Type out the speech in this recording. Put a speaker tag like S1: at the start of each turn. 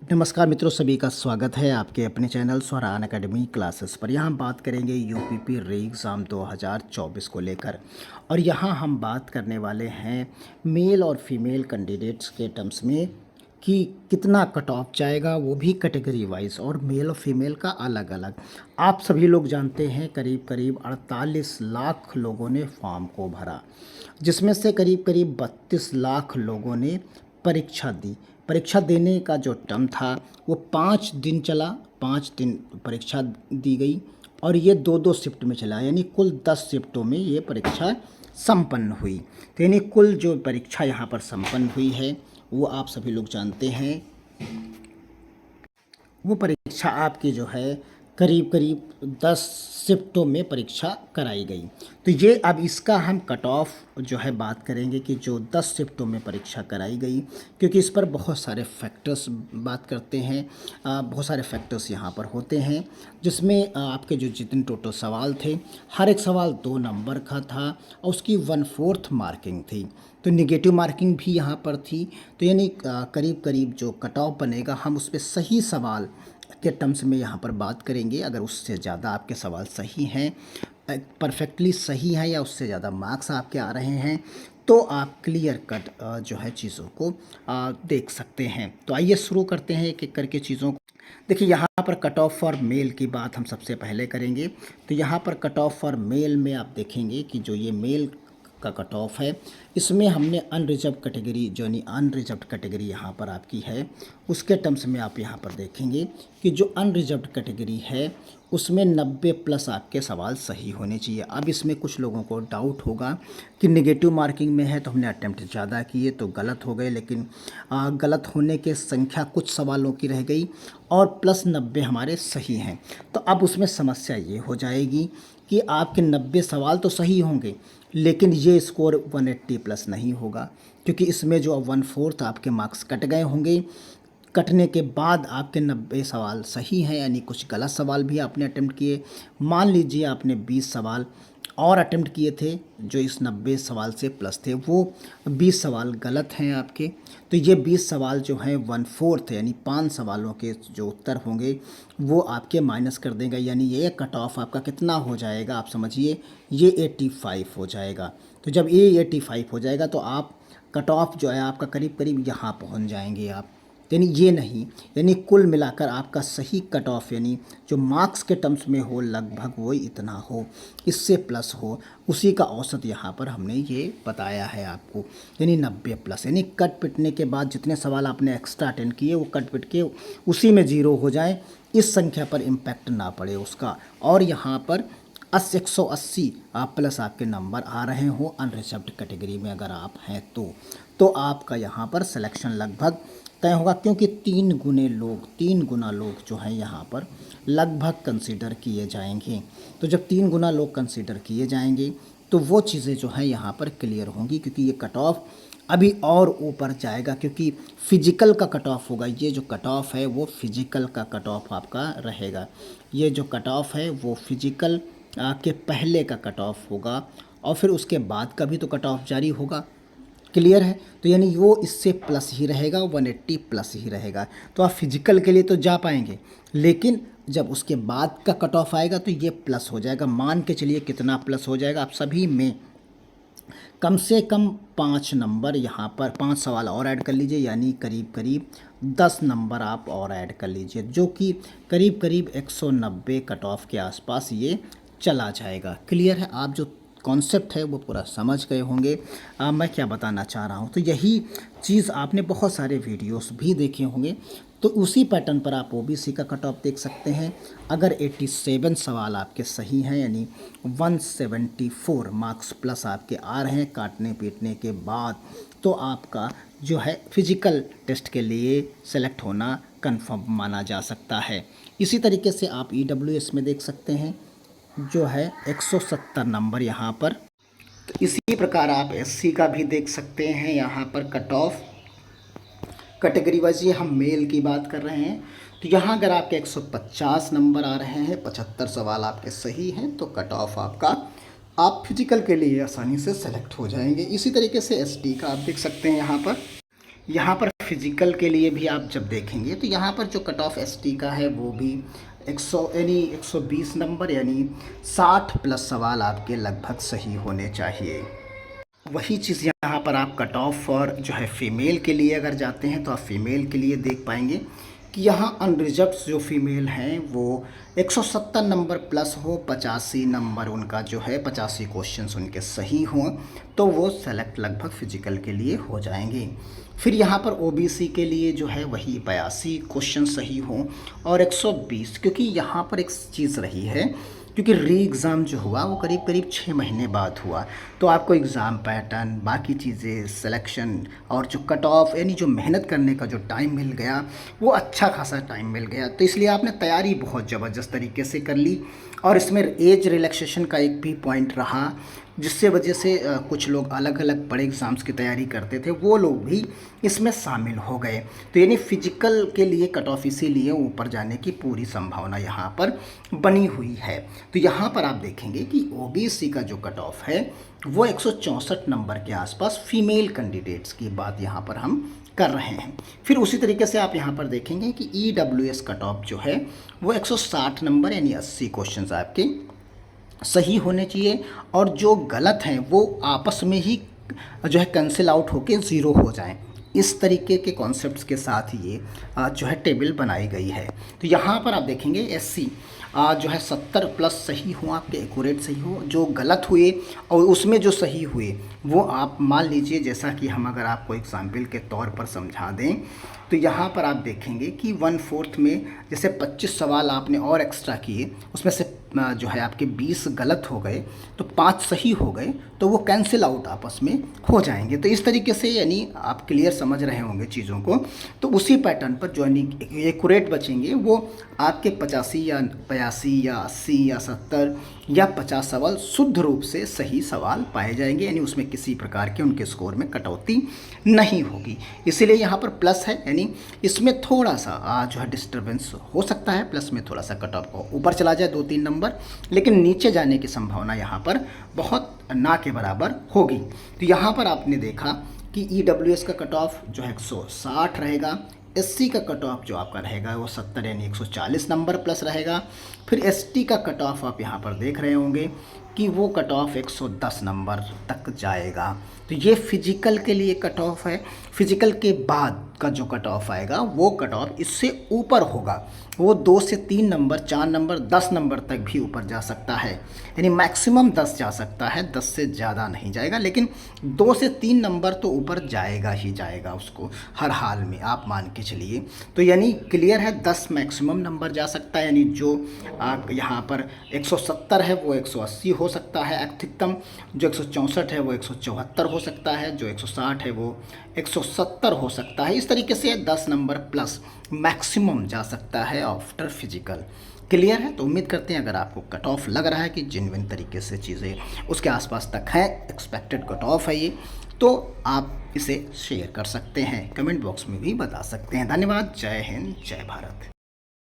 S1: नमस्कार मित्रों, सभी का स्वागत है आपके अपने चैनल स्वरान एकेडमी क्लासेस पर। यहाँ हम बात करेंगे यूपीपी री एग्ज़ाम 2024 को लेकर। और यहाँ हम बात करने वाले हैं मेल और फीमेल कैंडिडेट्स के टर्म्स में कि कितना कट ऑफ जाएगा, वो भी कैटेगरी वाइज, और मेल और फीमेल का अलग अलग। आप सभी लोग जानते हैं करीब करीब 48 लाख लोगों ने फॉर्म को भरा, जिसमें से करीब करीब 32 लाख लोगों ने परीक्षा दी। परीक्षा देने का जो टर्म था वो 5 दिन चला, 5 दिन परीक्षा दी गई और ये दो दो शिफ्ट में चला, यानी कुल 10 शिफ्टों में ये परीक्षा संपन्न हुई। तो यानी कुल जो परीक्षा यहाँ पर संपन्न हुई है वो आप सभी लोग जानते हैं, वो परीक्षा आपकी जो है करीब करीब 10 शिफ्टों में परीक्षा कराई गई। तो ये अब इसका हम कट ऑफ जो है बात करेंगे कि जो 10 शिफ्टों में परीक्षा कराई गई, क्योंकि इस पर बहुत सारे फैक्टर्स बात करते हैं, बहुत सारे फैक्टर्स यहाँ पर होते हैं, जिसमें आपके जो जितने टोटल सवाल थे, हर एक सवाल 2 नंबर का था और उसकी 1/4 मार्किंग थी। तो निगेटिव मार्किंग भी यहाँ पर थी। तो यानी करीब करीब जो कट ऑफ बनेगा हम उस पर सही सवाल के टर्म्स में यहाँ पर बात करेंगे। अगर उससे ज़्यादा आपके सवाल सही हैं, परफेक्टली सही हैं, या उससे ज़्यादा मार्क्स आपके आ रहे हैं, तो आप क्लियर कट जो है चीज़ों को देख सकते हैं। तो आइए शुरू करते हैं एक एक करके चीज़ों को। देखिए, यहाँ पर कट ऑफ फॉर मेल की बात हम सबसे पहले करेंगे। तो यहाँ पर कट ऑफ फॉर मेल में आप देखेंगे कि जो ये मेल का कट ऑफ है, इसमें हमने अनरिजर्व कैटेगरी, जो यानी अनरिजर्व कैटेगरी यहाँ पर आपकी है, उसके टर्म्स में आप यहाँ पर देखेंगे कि जो अनरिजर्व कैटेगरी है उसमें 90+ आपके सवाल सही होने चाहिए। अब इसमें कुछ लोगों को डाउट होगा कि नेगेटिव मार्किंग में है तो हमने अटेम्प्ट ज़्यादा किए तो गलत हो गए, लेकिन गलत होने के संख्या कुछ सवालों की रह गई और +90 हमारे सही हैं। तो अब उसमें समस्या ये हो जाएगी कि आपके 90 सवाल तो सही होंगे, लेकिन ये स्कोर 180+ नहीं होगा, क्योंकि इसमें जो 1/4 आपके मार्क्स कट गए होंगे। कटने के बाद आपके 90 सवाल सही हैं, यानी कुछ गलत सवाल भी आपने अटेम्प्ट किए। मान लीजिए आपने 20 सवाल और अटेम्प्ट किए थे जो इस 90 सवाल से प्लस थे, वो 20 सवाल गलत हैं आपके। तो ये 20 सवाल जो हैं 1/4 यानी 5 सवालों के जो उत्तर होंगे वो आपके माइनस कर देगा, यानी ये कट ऑफ आपका कितना हो जाएगा, आप समझिए ये 85 हो जाएगा। तो जब ये 85 हो जाएगा तो आप कट ऑफ जो है आपका करीब करीब यहाँ पहुँच जाएंगे आप। यानी ये नहीं, यानी कुल मिलाकर आपका सही कट ऑफ, यानी जो मार्क्स के टर्म्स में हो लगभग वो इतना हो, इससे प्लस हो, उसी का औसत यहाँ पर हमने ये बताया है आपको, यानी 90+। यानी कट पिटने के बाद जितने सवाल आपने एक्स्ट्रा अटेंड किए वो कट पिट के उसी में 0 हो जाए, इस संख्या पर इम्पैक्ट ना पड़े उसका, और यहाँ पर 180 प्लस आपके नंबर आ रहे हो अनरिजर्व्ड कैटेगरी में अगर आप हैं तो आपका यहाँ पर सिलेक्शन लगभग तय होगा, क्योंकि 3 गुना लोग जो हैं यहाँ पर लगभग कंसीडर किए जाएंगे। तो जब 3 गुना लोग कंसीडर किए जाएंगे तो वो चीज़ें जो हैं यहाँ पर क्लियर होंगी, क्योंकि ये कट ऑफ अभी और ऊपर जाएगा, क्योंकि फिजिकल का कट ऑफ होगा। ये जो कट ऑफ है वो फिजिकल का कट ऑफ आपका रहेगा। ये जो कट ऑफ है वो फिजिकल के पहले का कट ऑफ होगा, और फिर उसके बाद का भी तो कट ऑफ जारी होगा। क्लियर है? तो यानी वो इससे प्लस ही रहेगा, 180+ ही रहेगा। तो आप फिजिकल के लिए तो जा पाएंगे, लेकिन जब उसके बाद का कट ऑफ आएगा तो ये प्लस हो जाएगा। मान के चलिए कितना प्लस हो जाएगा, आप सभी में कम से कम 5 नंबर, यहाँ पर 5 सवाल और ऐड कर लीजिए, यानी करीब करीब 10 नंबर आप और ऐड कर लीजिए, जो कि करीब करीब 190 कट ऑफ के आसपास ये चला जाएगा। क्लियर है? आप जो कॉन्सेप्ट है वो पूरा समझ गए होंगे मैं क्या बताना चाह रहा हूँ। तो यही चीज़ आपने बहुत सारे वीडियोस भी देखे होंगे, तो उसी पैटर्न पर आप ओबीसी का कट ऑफ देख सकते हैं। अगर 87 सवाल आपके सही हैं, यानी 174 मार्क्स प्लस आपके आ रहे हैं काटने पीटने के बाद, तो आपका जो है फिजिकल टेस्ट के लिए सेलेक्ट होना कंफर्म माना जा सकता है। इसी तरीके से आप ईडब्ल्यूएस में देख सकते हैं जो है 170 नंबर यहाँ पर। तो इसी प्रकार आप एससी का भी देख सकते हैं यहाँ पर कट ऑफ कैटेगरी वाइज। ये हम मेल की बात कर रहे हैं, तो यहाँ अगर आपके 150 नंबर आ रहे हैं, 75 सवाल आपके सही हैं, तो कट ऑफ आपका आप फिजिकल के लिए आसानी से सेलेक्ट हो जाएंगे। इसी तरीके से एसटी का आप देख सकते हैं यहाँ पर फिजिकल के लिए भी आप जब देखेंगे तो यहाँ पर जो कट ऑफ एसटी का है वो भी 100 यानी 120 नंबर यानी 60 प्लस सवाल आपके लगभग सही होने चाहिए। वही चीज़ यहाँ पर आप कट ऑफ और जो है फीमेल के लिए अगर जाते हैं तो आप फीमेल के लिए देख पाएंगे कि यहाँ अनरिजर्व्ड जो फीमेल हैं वो 170 नंबर प्लस हो, 85 नंबर उनका जो है 85 क्वेश्चंस उनके सही हों तो वो सेलेक्ट लगभग फिजिकल के लिए हो जाएंगे। फिर यहाँ पर ओबीसी के लिए जो है वही 82 क्वेश्चन सही हों और 120, क्योंकि यहाँ पर एक चीज़ रही है क्योंकि री एग्ज़ाम जो हुआ वो करीब करीब 6 महीने बाद हुआ, तो आपको एग्ज़ाम पैटर्न बाकी चीज़ें सिलेक्शन और जो कट ऑफ यानी जो मेहनत करने का जो टाइम मिल गया वो अच्छा खासा टाइम मिल गया, तो इसलिए आपने तैयारी बहुत ज़बरदस्त तरीके से कर ली। और इसमें एज रिलैक्सेशन का एक भी पॉइंट रहा जिससे वजह से कुछ लोग अलग अलग बड़े एग्ज़ाम्स की तैयारी करते थे वो लोग भी इसमें शामिल हो गए, तो यानी फिजिकल के लिए कट ऑफ इसीलिए ऊपर जाने की पूरी संभावना यहाँ पर बनी हुई है। तो यहाँ पर आप देखेंगे कि ओबीसी का जो कट ऑफ है वो 164 नंबर के आसपास फीमेल कैंडिडेट्स की बात यहाँ पर हम कर रहे हैं। फिर उसी तरीके से आप यहाँ पर देखेंगे कि ईडब्ल्यूएस कट ऑफ जो है वो 160 नंबर यानी 80 क्वेश्चंस आपके सही होने चाहिए और जो गलत हैं वो आपस में ही जो है कैंसिल आउट होके ज़ीरो हो जाएं। इस तरीके के कॉन्सेप्ट्स के साथ ये जो है टेबल बनाई गई है। तो यहाँ पर आप देखेंगे एससी जो है 70 प्लस सही हो, आपके एक्यूरेट सही हो, जो गलत हुए और उसमें जो सही हुए वो आप मान लीजिए, जैसा कि हम अगर आपको एग्जाम्पल के तौर पर समझा दें तो यहाँ पर आप देखेंगे कि 1/4 में जैसे 25 सवाल आपने और एक्स्ट्रा किए, उसमें से जो है आपके 20 गलत हो गए तो 5 सही हो गए, तो वो कैंसिल आउट आपस में हो जाएंगे। तो इस तरीके से यानी आप क्लियर समझ रहे होंगे चीज़ों को, तो उसी पैटर्न पर जो एक्यूरेट बचेंगे वो आपके 85 या 82 या 80 या 70 या 50 सवाल शुद्ध रूप से सही सवाल पाए जाएंगे, यानी उसमें किसी प्रकार के उनके स्कोर में कटौती नहीं होगी। इसीलिए यहाँ पर प्लस है, यानी इसमें थोड़ा सा जो है डिस्टर्बेंस हो सकता है, प्लस में थोड़ा सा कट ऑफ ऊपर चला जाए 2-3 नंबर, लेकिन नीचे जाने की संभावना यहाँ पर बहुत ना के बराबर होगी। तो यहाँ पर आपने देखा कि ईडब्ल्यूएस का कट ऑफ जो है 160 रहेगा, एससी का कट ऑफ जो आपका रहेगा वो 70 यानी 140 नंबर प्लस रहेगा। फिर एसटी का कट ऑफ आप यहाँ पर देख रहे होंगे कि वो कट ऑफ 110 नंबर तक जाएगा। तो ये फिजिकल के लिए कट ऑफ है। फिजिकल के बाद का जो कट ऑफ आएगा वो कट ऑफ इससे ऊपर होगा, वो 2 से 3 नंबर, 4 नंबर, 10 नंबर तक भी ऊपर जा सकता है, यानी मैक्सिमम 10 जा सकता है, 10 से ज़्यादा नहीं जाएगा, लेकिन 2 से 3 नंबर तो ऊपर जाएगा ही जाएगा उसको हर हाल में, आप मान के चलिए। तो यानी क्लियर है 10 मैक्सिमम नंबर जा सकता है, यानी जो यहाँ पर 170 है वो 180 हो सकता है अधिकतम, जो 164 है वो 174 हो सकता है, जो 160 है वो 170 हो सकता है। इस तरीके से 10 नंबर प्लस मैक्सिमम जा सकता है आफ्टर फिजिकल। क्लियर है? तो उम्मीद करते हैं अगर आपको कट ऑफ लग रहा है कि जेन्युइन तरीके से चीज़ें उसके आसपास तक हैं, एक्सपेक्टेड कट ऑफ है ये, तो आप इसे शेयर कर सकते हैं, कमेंट बॉक्स में भी बता सकते हैं। धन्यवाद। जय हिंद, जय भारत।